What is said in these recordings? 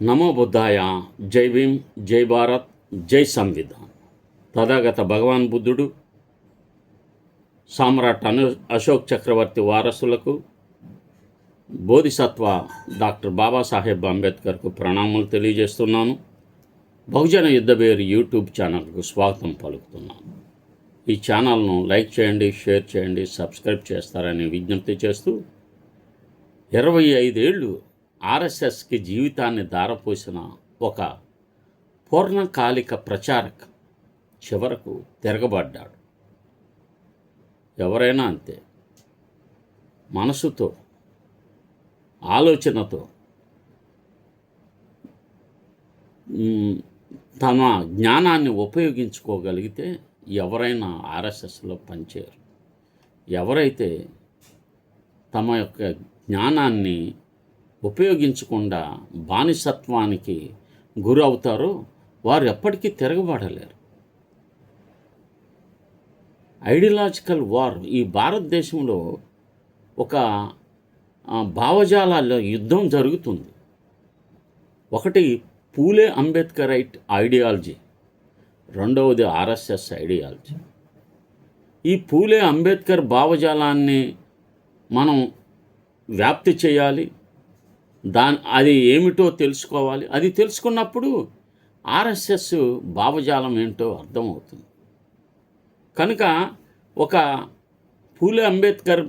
నమో బుద్ధాయ. జై భీమ్, జై భారత్, జై సంవిధాన్. తథాగత భగవాన్ బుద్ధుడు, సామ్రాట్ అశోక్ చక్రవర్తి వారసులకు, బోధిసత్వ డాక్టర్ బాబాసాహెబ్ అంబేద్కర్కు ప్రణామాలు తెలియజేస్తున్నాను. బహుజన యుద్ధబేరి యూట్యూబ్ ఛానల్కు స్వాగతం పలుకుతున్నాను. ఈ ఛానల్ను లైక్ చేయండి, షేర్ చేయండి, సబ్స్క్రైబ్ చేస్తారని విజ్ఞప్తి చేస్తూ 25 ఏళ్ళు ఆర్ఎస్ఎస్కి జీవితాన్ని దారపోసిన ఒక పూర్ణకాలిక ప్రచారక్ చివరకు తిరగబడ్డాడు. ఎవరైనా అంతే, మనసుతో, ఆలోచనతో తమ జ్ఞానాన్ని ఉపయోగించుకోగలిగితే ఎవరైనా ఆర్ఎస్ఎస్లో పనిచేయరు. ఎవరైతే తమ యొక్క జ్ఞానాన్ని ఉపయోగించకుండా బానిసత్వానికి గురవుతారో వారు ఎప్పటికీ తిరగబడలేరు. ఐడియాలజికల్ వార్ ఈ భారతదేశంలో ఒక భావజాలాల్లో యుద్ధం జరుగుతుంది. ఒకటి పూలే అంబేద్కరైట్ ఐడియాలజీ, రెండవది ఆర్ఎస్ఎస్ ఐడియాలజీ. ఈ పూలే అంబేద్కర్ భావజాలాన్ని మనం వ్యాప్తి చేయాలి, అది ఏమిటో తెలుసుకోవాలి. అది తెలుసుకున్నప్పుడు ఆర్ఎస్ఎస్ భావజాలం ఏంటో అర్థమవుతుంది. కనుక ఒక పూలే అంబేద్కర్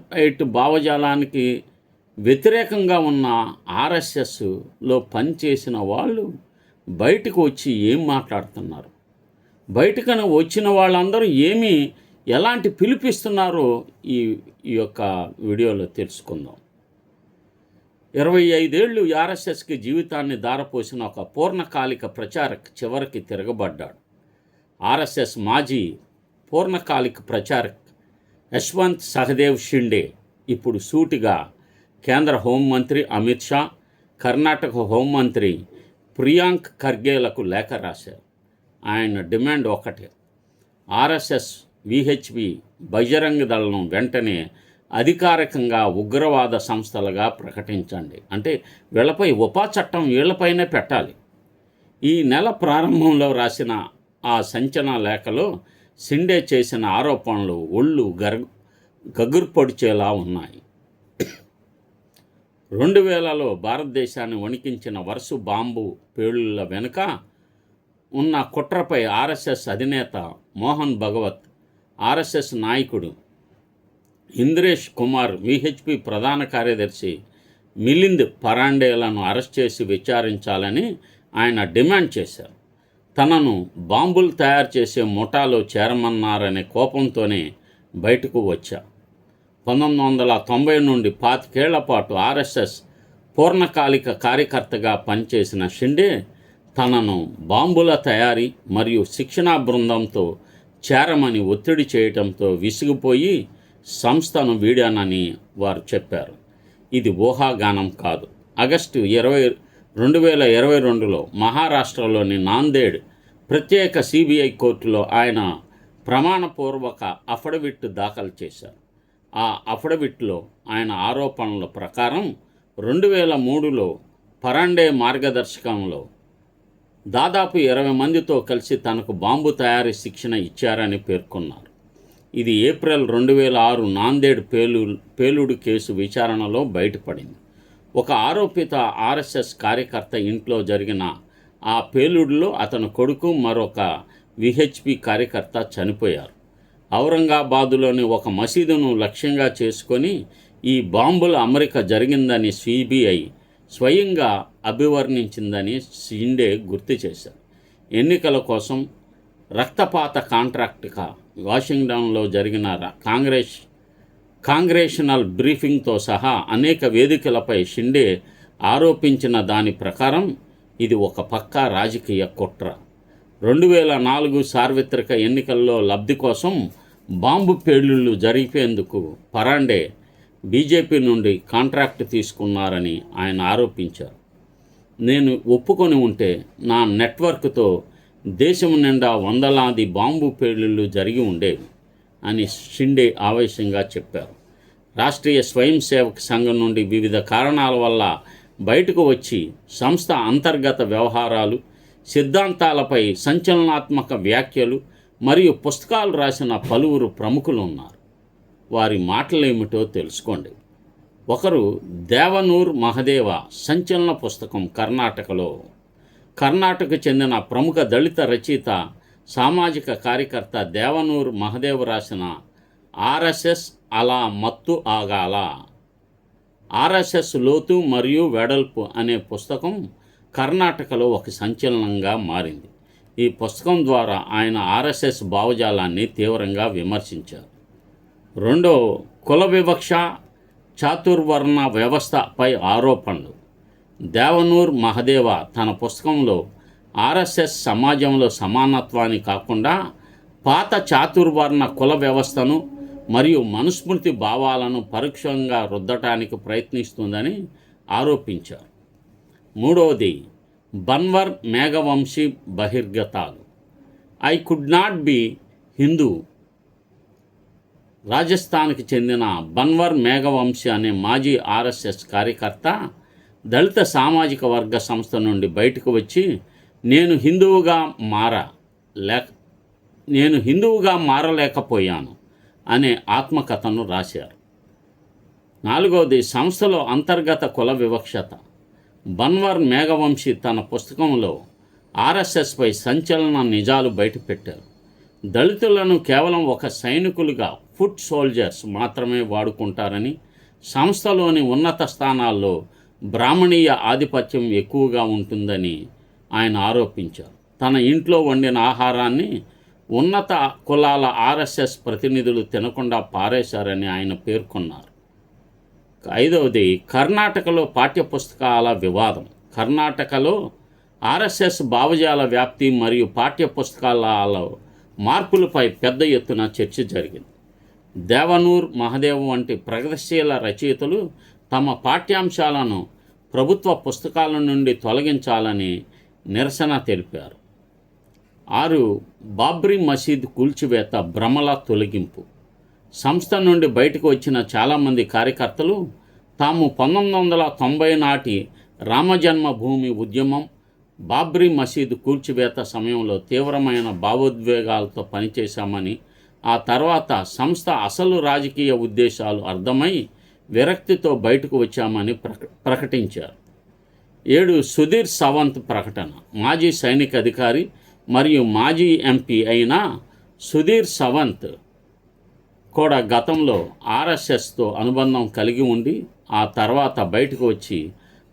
భావజాలానికి వ్యతిరేకంగా ఉన్న ఆర్ఎస్ఎస్లో పనిచేసిన వాళ్ళు బయటకు వచ్చి ఏం మాట్లాడుతున్నారు, బయటకు వచ్చిన వాళ్ళందరూ ఎలాంటి పిలిపిస్తున్నారో ఈ యొక్క వీడియోలో తెలుసుకుందాం. 25 ఏళ్ళు ఆర్ఎస్ఎస్కి జీవితాన్ని దారపోసిన ఒక పూర్ణకాలిక ప్రచారక్ చివరికి తిరగబడ్డాడు. ఆర్ఎస్ఎస్ మాజీ పూర్ణకాలిక ప్రచారక్ యశ్వంత్ సహదేవ్ షిండే ఇప్పుడు సూటిగా కేంద్ర హోంమంత్రి అమిత్ షా, కర్ణాటక హోంమంత్రి ప్రియాంక్ ఖర్గేలకు లేఖ రాశారు. ఆయన డిమాండ్ ఒకటే, ఆర్ఎస్ఎస్, విహెచ్పి, బజరంగ దళను వెంటనే అధికారికంగా ఉగ్రవాద సంస్థలుగా ప్రకటించండి. అంటే వీళ్ళపై ఉపా చట్టం వీళ్ళపైనే పెట్టాలి. ఈ నెల ప్రారంభంలో రాసిన ఆ సంచలన లేఖలో షిండే చేసిన ఆరోపణలు ఒళ్ళు గగుర్పొడిచేలా ఉన్నాయి. 2000లో భారతదేశాన్ని వణికించిన వరుస బాంబు పేలుళ్ల వెనుక ఉన్న కుట్రపై ఆర్ఎస్ఎస్ అధినేత మోహన్ భగవత్, ఆర్ఎస్ఎస్ నాయకుడు ఇంద్రేష్ కుమార్, విహెచ్పి ప్రధాన కార్యదర్శి మిలింద్ పరాండేలను అరెస్ట్ చేసి విచారించాలని ఆయన డిమాండ్ చేశారు. తనను బాంబులు తయారు చేసే ముఠాలో చేరమన్నారనే కోపంతోనే బయటకు వచ్చా. 1990 నుండి 25 ఏళ్ల పాటు ఆర్ఎస్ఎస్ పూర్ణకాలిక కార్యకర్తగా పనిచేసిన షిండే తనను బాంబుల తయారీ మరియు శిక్షణా బృందంతో చేరమని ఒత్తిడి చేయడంతో విసిగిపోయి సంస్థను వీడానని వారు చెప్పారు. ఇది ఊహాగానం కాదు. ఆగస్టు 2022లో మహారాష్ట్రలోని నాందేడ్ ప్రత్యేక సిబిఐ కోర్టులో ఆయన ప్రమాణపూర్వక అఫిడవిట్ దాఖలు చేశారు. ఆ అఫిడవిట్లో ఆయన ఆరోపణల ప్రకారం 2003లో పరాండే మార్గదర్శకంలో దాదాపు 20 మందితో కలిసి తనకు బాంబు తయారీ శిక్షణ ఇచ్చారని పేర్కొన్నారు. ఇది ఏప్రిల్ 2006 నాందేడ్ పేలుడు కేసు విచారణలో బయటపడింది. ఒక ఆరోపిత ఆర్ఎస్ఎస్ కార్యకర్త ఇంట్లో జరిగిన ఆ పేలుడులో అతని కొడుకు, మరొక విహెచ్పి కార్యకర్త చనిపోయారు. ఔరంగాబాదులోని ఒక మసీదును లక్ష్యంగా చేసుకొని ఈ బాంబుల అమరిక జరిగిందని సిబిఐ స్వయంగా అభివర్ణించిందని షిండే గుర్తు చేశారు. ఎన్నికల కోసం రక్తపాత కాంట్రాక్ట్గా వాషింగ్టన్లో జరిగిన కాంగ్రెషనల్ బ్రీఫింగ్తో సహా అనేక వేదికలపై షిండే ఆరోపించిన దాని ప్రకారం ఇది ఒక పక్కా రాజకీయ కుట్ర. 2004 సార్వత్రిక ఎన్నికల్లో లబ్ధి కోసం బాంబు పేలుళ్లు జరిపేందుకు పరాండే బీజేపీ నుండి కాంట్రాక్ట్ తీసుకున్నారని ఆయన ఆరోపించారు. నేను ఒప్పుకొని ఉంటే నా నెట్వర్క్తో దేశం నిండా వందలాది బాంబు పేలుళ్లు జరిగి ఉండేవి అని షిండే ఆవేశంగా చెప్పారు. రాష్ట్రీయ స్వయం సేవక్ సంఘం నుండి వివిధ కారణాల వల్ల బయటకు వచ్చి సంస్థ అంతర్గత వ్యవహారాలు, సిద్ధాంతాలపై సంచలనాత్మక వ్యాఖ్యలు మరియు పుస్తకాలు రాసిన పలువురు ప్రముఖులు ఉన్నారు. వారి మాటలేమిటో తెలుసుకోండి. ఒకరు దేవనూర్ మహదేవ. సంచలన పుస్తకం కర్ణాటకకు చెందిన ప్రముఖ దళిత రచయిత, సామాజిక కార్యకర్త దేవనూర్ మహదేవ్ రాసిన ఆర్ఎస్ఎస్ అలా మత్తు ఆగాల, ఆర్ఎస్ఎస్ లోతు మరియు వెడల్పు అనే పుస్తకం కర్ణాటకలో ఒక సంచలనంగా మారింది. ఈ పుస్తకం ద్వారా ఆయన ఆర్ఎస్ఎస్ భావజాలాన్ని తీవ్రంగా విమర్శించారు. రెండో, కుల వివక్ష, చాతుర్వర్ణ వ్యవస్థపై ఆరోపణలు. దేవనూర్ మహదేవ తన పుస్తకంలో ఆర్ఎస్ఎస్ సమాజంలో సమానత్వాన్ని కాకుండా పాత చాతుర్వర్ణ కుల వ్యవస్థను మరియు మనుస్మృతి భావాలను పరోక్షంగా రుద్దటానికి ప్రయత్నిస్తుందని ఆరోపించారు. మూడవది, బన్వర్ మేఘవంశీ బహిర్గతాలు. I could not be Hindu. రాజస్థాన్కి చెందిన బన్వర్ మేఘవంశీ అనే మాజీ ఆర్ఎస్ఎస్ కార్యకర్త దళిత సామాజిక వర్గ సంస్థ నుండి బయటకు వచ్చి నేను హిందువుగా మారలేకపోయాను అనే ఆత్మకథను రాశారు. నాలుగవది, సంస్థలో అంతర్గత కుల వివక్షత. బన్వర్ మేఘవంశీ తన పుస్తకంలో ఆర్ఎస్ఎస్పై సంచలన నిజాలు బయటపెట్టారు. దళితులను కేవలం ఒక సైనికులుగా, ఫుట్ సోల్జర్స్ మాత్రమే వాడుకుంటారని, సంస్థలోని ఉన్నత స్థానాల్లో బ్రాహ్మణీయ ఆధిపత్యం ఎక్కువగా ఉంటుందని ఆయన ఆరోపించారు. తన ఇంట్లో వండిన ఆహారాన్ని ఉన్నత కులాల ఆర్ఎస్ఎస్ ప్రతినిధులు తినకుండా పారేశారని ఆయన పేర్కొన్నారు. ఐదవది, కర్ణాటకలో పాఠ్యపుస్తకాల వివాదం. కర్ణాటకలో ఆర్ఎస్ఎస్ భావజాల వ్యాప్తి మరియు పాఠ్యపుస్తకాలలో మార్పులపై పెద్ద ఎత్తున చర్చ జరిగింది. దేవనూర్ మహదేవ్ వంటి ప్రగతిశీల రచయితలు తమ పాఠ్యాంశాలను ప్రభుత్వ పుస్తకాల నుండి తొలగించాలని నిరసన తెలిపారు. 6, బాబ్రీ మసీద్ కూల్చివేత, భ్రమల తొలగింపు. సంస్థ నుండి బయటకు వచ్చిన చాలామంది కార్యకర్తలు తాము 1990 నాటి రామజన్మభూమి ఉద్యమం, బాబ్రీ మసీదు కూల్చివేత సమయంలో తీవ్రమైన భావోద్వేగాలతో పనిచేశామని, ఆ తర్వాత సంస్థ అసలు రాజకీయ ఉద్దేశాలు అర్థమై విరక్తితో బయటకు వచ్చామని ప్రకటించారు. 7, సుధీర్ సవంత్ ప్రకటన. మాజీ సైనిక అధికారి మరియు మాజీ ఎంపీ అయిన సుధీర్ సవంత్ కూడా గతంలో ఆర్ఎస్ఎస్తో అనుబంధం కలిగి ఉండి ఆ తర్వాత బయటకు వచ్చి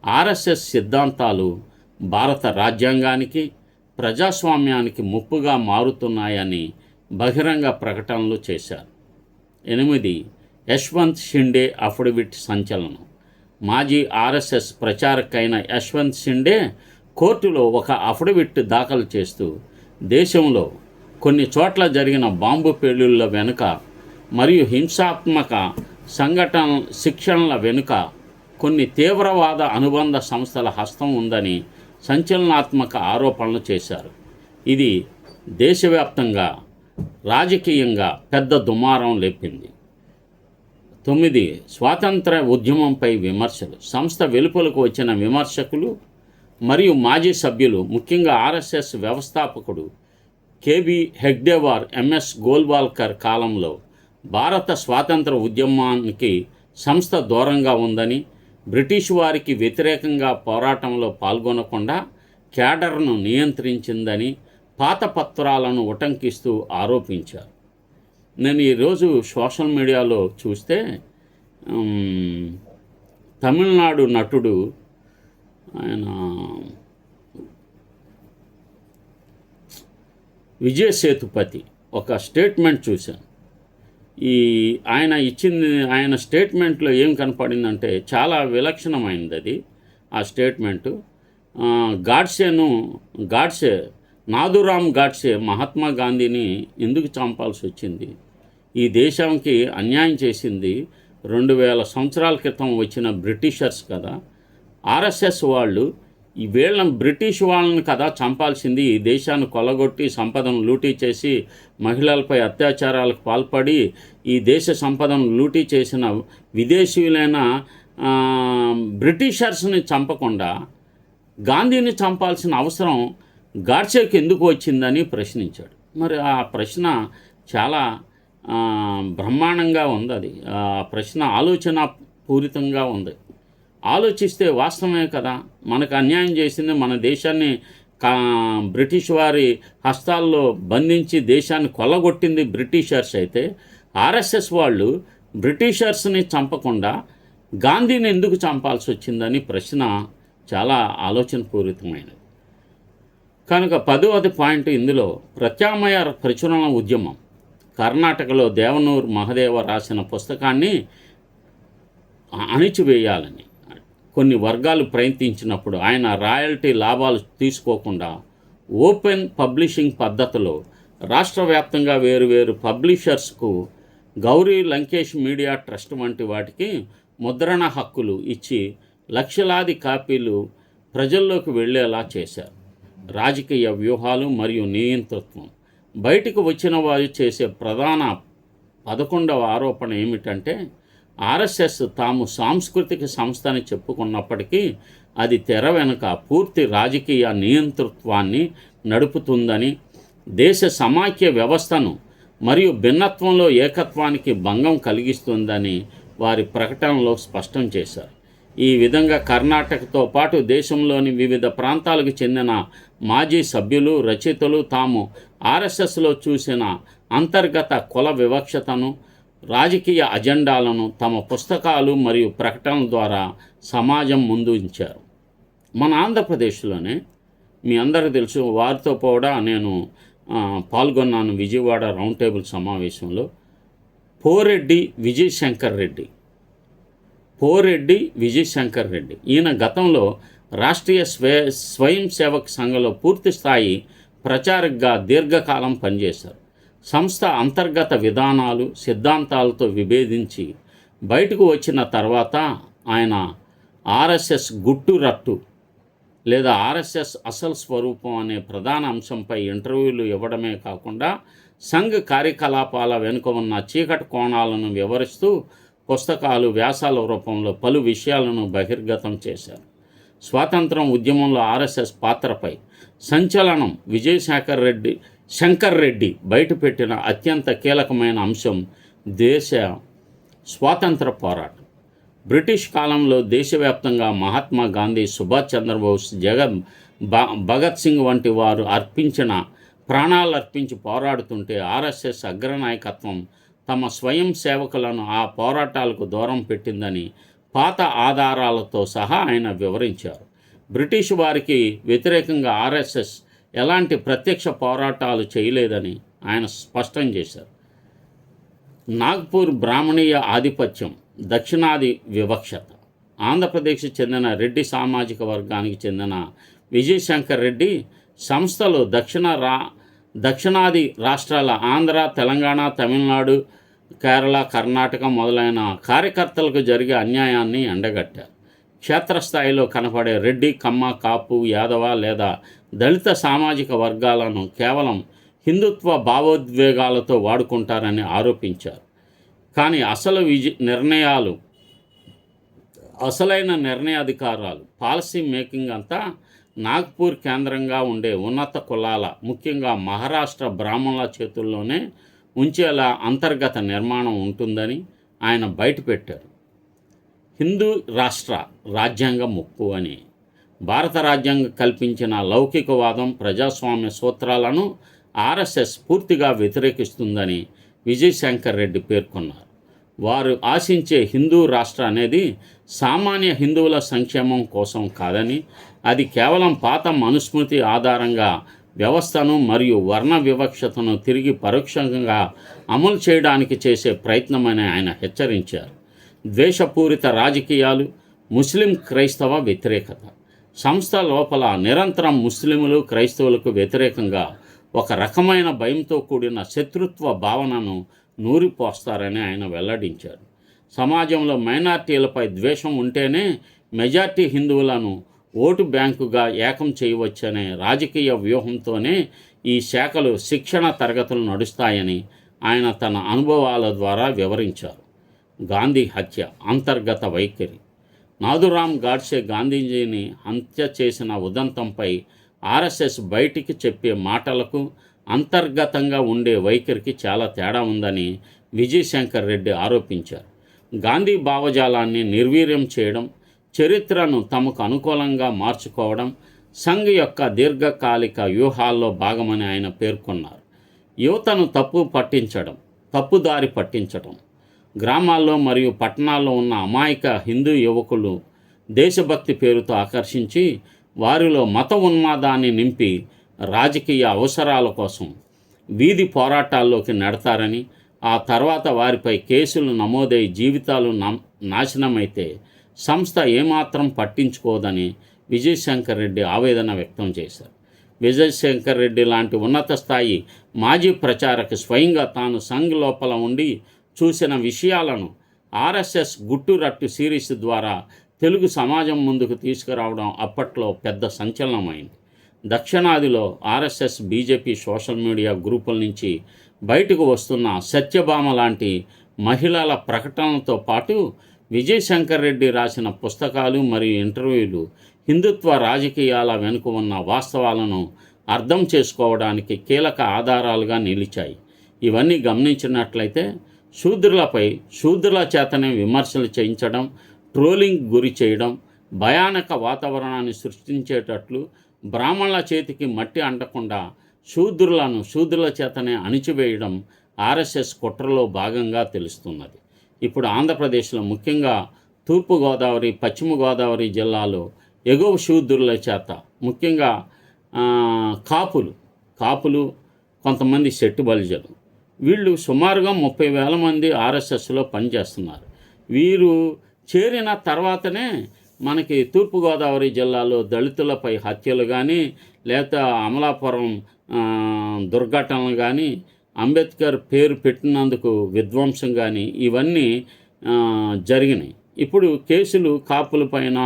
ఆర్ఎస్ఎస్ సిద్ధాంతాలు భారత రాజ్యాంగానికి, ప్రజాస్వామ్యానికి ముప్పుగా మారుతున్నాయని బహిరంగ ప్రకటనలు చేశారు. 8, యశ్వంత్ షిండే అఫిడవిట్ సంచలనం. మాజీ ఆర్ఎస్ఎస్ ప్రచారకైన యశ్వంత్ షిండే కోర్టులో ఒక అఫిడవిట్ దాఖలు చేస్తూ దేశంలో కొన్ని చోట్ల జరిగిన బాంబు పేలుళ్ల వెనుక మరియు హింసాత్మక శిక్షణల వెనుక కొన్ని తీవ్రవాద అనుబంధ సంస్థల హస్తం ఉందని సంచలనాత్మక ఆరోపణలు చేశారు. ఇది దేశవ్యాప్తంగా రాజకీయంగా పెద్ద దుమారం లేపింది. 9, స్వాతంత్ర ఉద్యమంపై విమర్శలు. సంస్థ వెలుపలకు వచ్చిన విమర్శకులు మరియు మాజీ సభ్యులు, ముఖ్యంగా ఆర్ఎస్ఎస్ వ్యవస్థాపకుడు కేబీ హెగ్డేవార్, ఎంఎస్ గోల్వాల్కర్ కాలంలో భారత స్వాతంత్ర ఉద్యమానికి సంస్థ దూరంగా ఉందని, బ్రిటిష్ వారికి వ్యతిరేకంగా పోరాటంలో పాల్గొనకుండా క్యాడర్ను నియంత్రించిందని పాత పత్రాలను ఉటంకిస్తూ ఆరోపించారు. నేను ఈరోజు సోషల్ మీడియాలో చూస్తే తమిళనాడు నటుడు ఆయన విజయ్ సేతుపతి ఒక స్టేట్మెంట్ చూశాను. ఆయన స్టేట్మెంట్లో ఏం కనపడిందంటే చాలా విలక్షణమైనది అది. ఆ స్టేట్మెంటు గాడ్సే నాథురామ్ గాడ్సే మహాత్మా గాంధీని ఎందుకు చంపాల్సి వచ్చింది? ఈ దేశానికి అన్యాయం చేసింది 2000 సంవత్సరాల క్రితం వచ్చిన బ్రిటిషర్స్ కదా. ఆర్ఎస్ఎస్ వాళ్ళు బ్రిటిష్ వాళ్ళని కదా చంపాల్సింది. ఈ దేశాన్ని కొల్లగొట్టి సంపదను లూటీ చేసి మహిళలపై అత్యాచారాలకు పాల్పడి ఈ దేశ సంపదను లూటీ చేసిన విదేశీయులైన ఆ, బ్రిటిషర్స్ని చంపకుండా గాంధీని చంపాల్సిన అవసరం గాడ్సేకి ఎందుకు వచ్చిందని ప్రశ్నించాడు. మరి ఆ ప్రశ్న చాలా బ్రహ్మాండంగా ఉంది. అది ఆ ప్రశ్న ఆలోచన పూరితంగా ఉంది. ఆలోచిస్తే వాస్తవమే కదా, మనకు అన్యాయం చేసింది మన దేశాన్ని కా బ్రిటిష్ వారి హస్తాల్లో బంధించి దేశాన్ని కొల్లగొట్టింది బ్రిటిషర్స్ అయితే, ఆర్ఎస్ఎస్ వాళ్ళు బ్రిటిషర్స్ని చంపకుండా గాంధీని ఎందుకు చంపాల్సి వచ్చిందని ప్రశ్న చాలా ఆలోచనపూరితమైనది. కనుక 10వ పాయింట్ ఇందులో ప్రత్యామ్నాయ ప్రచురణ ఉద్యమం. కర్ణాటకలో దేవనూర్ మహదేవ రాసిన పుస్తకాన్ని అణిచివేయాలని కొన్ని వర్గాలు ప్రయత్నించినప్పుడు ఆయన రాయల్టీ లాభాలు తీసుకోకుండా ఓపెన్ పబ్లిషింగ్ పద్ధతిలో రాష్ట్ర వ్యాప్తంగా వేరువేరు పబ్లిషర్స్కు గౌరీ లంకేష్ మీడియా ట్రస్ట్ వంటి వాటికి ముద్రణ హక్కులు ఇచ్చి లక్షలాది కాపీలు ప్రజల్లోకి వెళ్ళేలా చేశారు. రాజకీయ వ్యూహాలు మరియు నియంతృత్వం. బయటకు వచ్చిన వారు చేసే ప్రధాన 11వ ఆరోపణ ఏమిటంటే, ఆర్ఎస్ఎస్ తాము సాంస్కృతిక సంస్థని చెప్పుకున్నప్పటికీ అది తెర వెనుక పూర్తి రాజకీయ నియంతృత్వాన్ని నడుపుతుందని, దేశ సమాఖ్య వ్యవస్థను మరియు భిన్నత్వంలో ఏకత్వానికి భంగం కలిగిస్తుందని వారి ప్రకటనలో స్పష్టం చేశారు. ఈ విధంగా కర్ణాటకతో పాటు దేశంలోని వివిధ ప్రాంతాలకు చెందిన మాజీ సభ్యులు, రచయితలు తాము ఆర్ఎస్ఎస్లో చూసిన అంతర్గత కుల వివక్షతను, రాజకీయ అజెండాలను తమ పుస్తకాలు మరియు ప్రకటనల ద్వారా సమాజం ముందు ఉంచారు. మన ఆంధ్రప్రదేశ్లోనే మీ అందరికీ తెలుసు, వారితో కూడా నేను పాల్గొన్నాను విజయవాడ రౌండ్ టేబుల్ సమావేశంలో. పోరెడ్డి విజయ్ శంకర్ రెడ్డి ఈయన గతంలో రాష్ట్రీయ స్వయం సేవక్ సంఘంలో పూర్తి స్థాయి ప్రచారకగా దీర్ఘకాలం పనిచేశారు. సంస్థ అంతర్గత విధానాలు, సిద్ధాంతాలతో విభేదించి బయటకు వచ్చిన తర్వాత ఆయన ఆర్ఎస్ఎస్ గుట్టురట్టు లేదా ఆర్ఎస్ఎస్ అసలు స్వరూపం అనే ప్రధాన అంశంపై ఇంటర్వ్యూలు ఇవ్వడమే కాకుండా సంఘ్ కార్యకలాపాల వెనుక ఉన్న చీకటి కోణాలను వివరిస్తూ పుస్తకాలు, వ్యాసాల రూపంలో పలు విషయాలను బహిర్గతం చేశారు. స్వాతంత్రం ఉద్యమంలో ఆర్ఎస్ఎస్ పాత్రపై సంచలనం శంకర్ రెడ్డి బయటపెట్టిన అత్యంత కీలకమైన అంశం దేశ స్వాతంత్ర పోరాటం. బ్రిటిష్ కాలంలో దేశవ్యాప్తంగా మహాత్మా గాంధీ, సుభాష్ చంద్రబోస్, భగత్ సింగ్ వంటి వారు ప్రాణాలు అర్పించి పోరాడుతుంటే ఆర్ఎస్ఎస్ అగ్రనాయకత్వం తమ స్వయం సేవకులను ఆ పోరాటాలకు దూరం పెట్టిందని పాత ఆధారాలతో సహా ఆయన వివరించారు. బ్రిటిష్ వారికి వ్యతిరేకంగా ఆర్ఎస్ఎస్ ఎలాంటి ప్రత్యక్ష పోరాటాలు చేయలేదని ఆయన స్పష్టం చేశారు. నాగ్పూర్ బ్రాహ్మణీయ ఆధిపత్యం, దక్షిణాది వివక్షత. ఆంధ్రప్రదేశ్కి చెందిన రెడ్డి సామాజిక వర్గానికి చెందిన విజయ్ శంకర్ రెడ్డి సంస్థలో దక్షిణాది రాష్ట్రాల ఆంధ్ర, తెలంగాణ, తమిళనాడు, కేరళ, కర్ణాటక మొదలైన కార్యకర్తలకు జరిగే అన్యాయాన్ని ఎండగట్టారు. క్షేత్రస్థాయిలో కనపడే రెడ్డి, కమ్మ, కాపు, యాదవ లేదా దళిత సామాజిక వర్గాలను కేవలం హిందుత్వ భావోద్వేగాలతో వాడుకుంటారని ఆరోపించారు. కానీ అసలైన నిర్ణయాధికారాలు, పాలసీ మేకింగ్ అంతా నాగ్పూర్ కేంద్రంగా ఉండే ఉన్నత కులాల, ముఖ్యంగా మహారాష్ట్ర బ్రాహ్మణుల చేతుల్లోనే ఉంచేలా అంతర్గత నిర్మాణం ఉంటుందని ఆయన బయటపెట్టారు. హిందూ రాష్ట్ర రాజ్యాంగ ముప్పు అని. భారత రాజ్యాంగం కల్పించిన లౌకికవాదం, ప్రజాస్వామ్య సూత్రాలను ఆర్ఎస్ఎస్ పూర్తిగా వ్యతిరేకిస్తుందని విజయ్ శంకర్ రెడ్డి పేర్కొన్నారు. వారు ఆశించే హిందూ రాష్ట్ర అనేది సామాన్య హిందువుల సంక్షేమం కోసం కాదని, అది కేవలం పాత మనుస్మృతి ఆధారంగా వ్యవస్థను మరియు వర్ణ వివక్షతను తిరిగి పరోక్షంగా అమలు చేయడానికి చేసే ప్రయత్నమని ఆయన హెచ్చరించారు. ద్వేషపూరిత రాజకీయాలు, ముస్లిం క్రైస్తవ వ్యతిరేకత. సంస్థ లోపల నిరంతరం ముస్లింలు, క్రైస్తవులకు వ్యతిరేకంగా ఒక రకమైన భయంతో కూడిన శత్రుత్వ భావనను నూరిపోస్తారని ఆయన వెల్లడించారు. సమాజంలో మైనార్టీలపై ద్వేషం ఉంటేనే మెజార్టీ హిందువులను ఓటు బ్యాంకుగా ఏకం చేయవచ్చనే రాజకీయ వ్యూహంతోనే ఈ శాఖలు శిక్షణ తరగతులు నడుస్తాయని ఆయన తన అనుభవాల ద్వారా వివరించారు. గాంధీ హత్య, అంతర్గత వైఖరి. నాథురామ్ గాడ్సే గాంధీజీని హత్య చేసిన ఉదంతంపై ఆర్ఎస్ఎస్ బయటికి చెప్పే మాటలకు అంతర్గతంగా ఉండే వైఖరికి చాలా తేడా ఉందని విజయశంకర్ రెడ్డి ఆరోపించారు. గాంధీ భావజాలాన్ని నిర్వీర్యం చేయడం, చరిత్రను తమకు అనుకూలంగా మార్చుకోవడం సంఘ్ యొక్క దీర్ఘకాలిక వ్యూహాల్లో భాగమని ఆయన పేర్కొన్నారు. యువతను తప్పుదారి పట్టించడం, గ్రామాల్లో మరియు పట్టణాల్లో ఉన్న అమాయక హిందూ యువకులు దేశభక్తి పేరుతో ఆకర్షించి వారిలో మత ఉన్మాదాన్ని నింపి రాజకీయ అవసరాల కోసం వీధి పోరాటాల్లోకి నెడతారని, ఆ తర్వాత వారిపై కేసులు నమోదై జీవితాలు నాశనమైతే సంస్థ ఏమాత్రం పట్టించుకోదని విజయశంకర్ రెడ్డి ఆవేదన వ్యక్తం చేశారు. విజయశంకర్ రెడ్డి లాంటి ఉన్నత స్థాయి మాజీ ప్రచారక స్వయంగా తాను సంఘ్ లోపల ఉండి చూసిన విషయాలను ఆర్ఎస్ఎస్ గుట్టురట్టు సిరీస్ ద్వారా తెలుగు సమాజం ముందుకు తీసుకురావడం అప్పట్లో పెద్ద సంచలనమైంది. దక్షిణాదిలో ఆర్ఎస్ఎస్ బీజేపీ సోషల్ మీడియా గ్రూపుల నుంచి బయటకు వస్తున్న సత్యభామ లాంటి మహిళల ప్రకటనలతో పాటు విజయశంకర్ రెడ్డి రాసిన పుస్తకాలు మరియు ఇంటర్వ్యూలు హిందుత్వ రాజకీయాల వెనుక ఉన్న వాస్తవాలను అర్థం చేసుకోవడానికి కీలక ఆధారాలుగా నిలిచాయి. ఇవన్నీ గమనించినట్లయితే శూద్రుల చేతనే విమర్శలు చేయించడం, ట్రోలింగ్ గురి చేయడం, భయానక వాతావరణాన్ని సృష్టించేటట్లు బ్రాహ్మణుల చేతికి మట్టి అంటకుండా శూద్రుల చేతనే అణిచివేయడం ఆర్ఎస్ఎస్ కుట్రలో భాగంగా తెలుస్తున్నది. ఇప్పుడు ఆంధ్రప్రదేశ్లో ముఖ్యంగా తూర్పుగోదావరి, పశ్చిమ గోదావరి జిల్లాలో ఎగువ శూద్రుల చేత ముఖ్యంగా కాపులు కొంతమంది శెట్టి బలిజలు వీళ్ళు సుమారుగా 30,000 మంది ఆర్ఎస్ఎస్లో పనిచేస్తున్నారు. వీరు చేరిన తర్వాతనే మనకి తూర్పుగోదావరి జిల్లాలో దళితులపై హత్యలు కానీ, లేకపోతే అమలాపురం దుర్ఘటనలు కానీ, అంబేద్కర్ పేరు పెట్టినందుకు విధ్వంసం కానీ ఇవన్నీ జరిగినాయి. ఇప్పుడు కేసులు కాపులపైన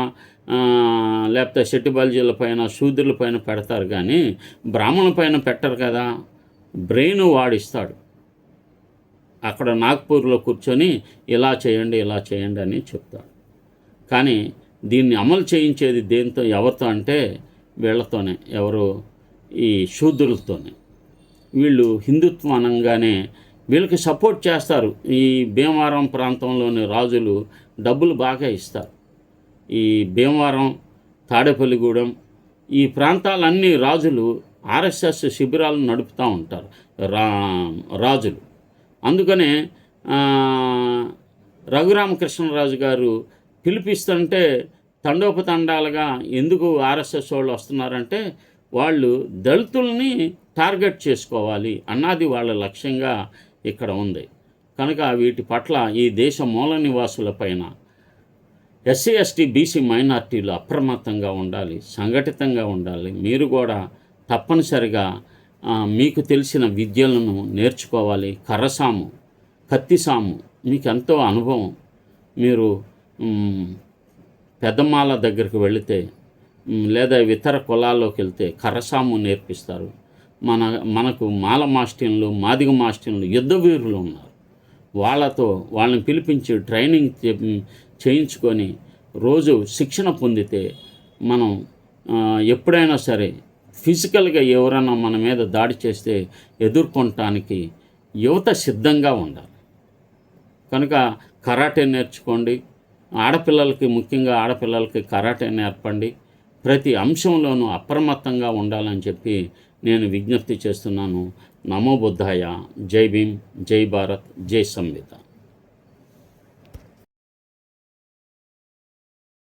లేకపోతే శెట్టి బలిజీలపైన, శూద్రులపైన పెడతారు కానీ బ్రాహ్మణుల పైన పెట్టరు కదా. బ్రెయిన్ వాడిస్తాడు. అక్కడ నాగ్పూర్లో కూర్చొని ఇలా చేయండి అని చెప్తాడు. కానీ దీన్ని అమలు చేయించేది ఎవరితో అంటే వీళ్ళతోనే, ఈ శూద్రులతోనే. వీళ్ళు హిందుత్వం అనగానే వీళ్ళకి సపోర్ట్ చేస్తారు. ఈ భీమవరం ప్రాంతంలోని రాజులు డబ్బులు బాగా ఇస్తారు. ఈ భీమవరం, తాడేపల్లిగూడెం ఈ ప్రాంతాలన్నీ రాజులు ఆర్ఎస్ఎస్ శిబిరాలను నడుపుతూ ఉంటారు రాజులు. అందుకనే రఘురామకృష్ణరాజు గారు పిలిపిస్తుంటే తండోపతండాలుగా ఎందుకు ఆర్ఎస్ఎస్ వాళ్ళు వస్తున్నారంటే వాళ్ళు దళితుల్ని టార్గెట్ చేసుకోవాలి అన్నది వాళ్ళ లక్ష్యంగా ఇక్కడ ఉంది. కనుక వీటి పట్ల ఈ దేశ మూల నివాసులపైన ఎస్సీ, ఎస్టీ, బీసీ మైనార్టీలు అప్రమత్తంగా ఉండాలి, సంఘటితంగా ఉండాలి. మీరు కూడా తప్పనిసరిగా మీకు తెలిసిన విద్యలను నేర్చుకోవాలి. కర్రసాము, కత్తిసాము మీకు ఎంతో అనుభవం. మీరు పెద్దమ్మాల దగ్గరికి వెళితే లేదా ఇతర కులాల్లోకి వెళ్తే కర్రసాము నేర్పిస్తారు. మనకు మాల మాస్టర్లు, మాదిగ మాస్టర్లు, యుద్ధ వీరులు ఉన్నారు. వాళ్ళని పిలిపించి ట్రైనింగ్ చేయించుకొని రోజు శిక్షణ పొందితే మనం ఎప్పుడైనా సరే ఫిజికల్గా ఎవరైనా మన మీద దాడి చేస్తే ఎదుర్కొనటానికి యువత సిద్ధంగా ఉండాలి. కనుక కరాటే నేర్చుకోండి. ముఖ్యంగా ఆడపిల్లలకి కరాటే నేర్పండి. ప్రతి అంశంలోనూ అప్రమత్తంగా ఉండాలని చెప్పి నేను విజ్ఞప్తి చేస్తున్నాను. నమో బుద్ధాయ. జై భీమ్, జై భారత్, జై సంవిధాన్.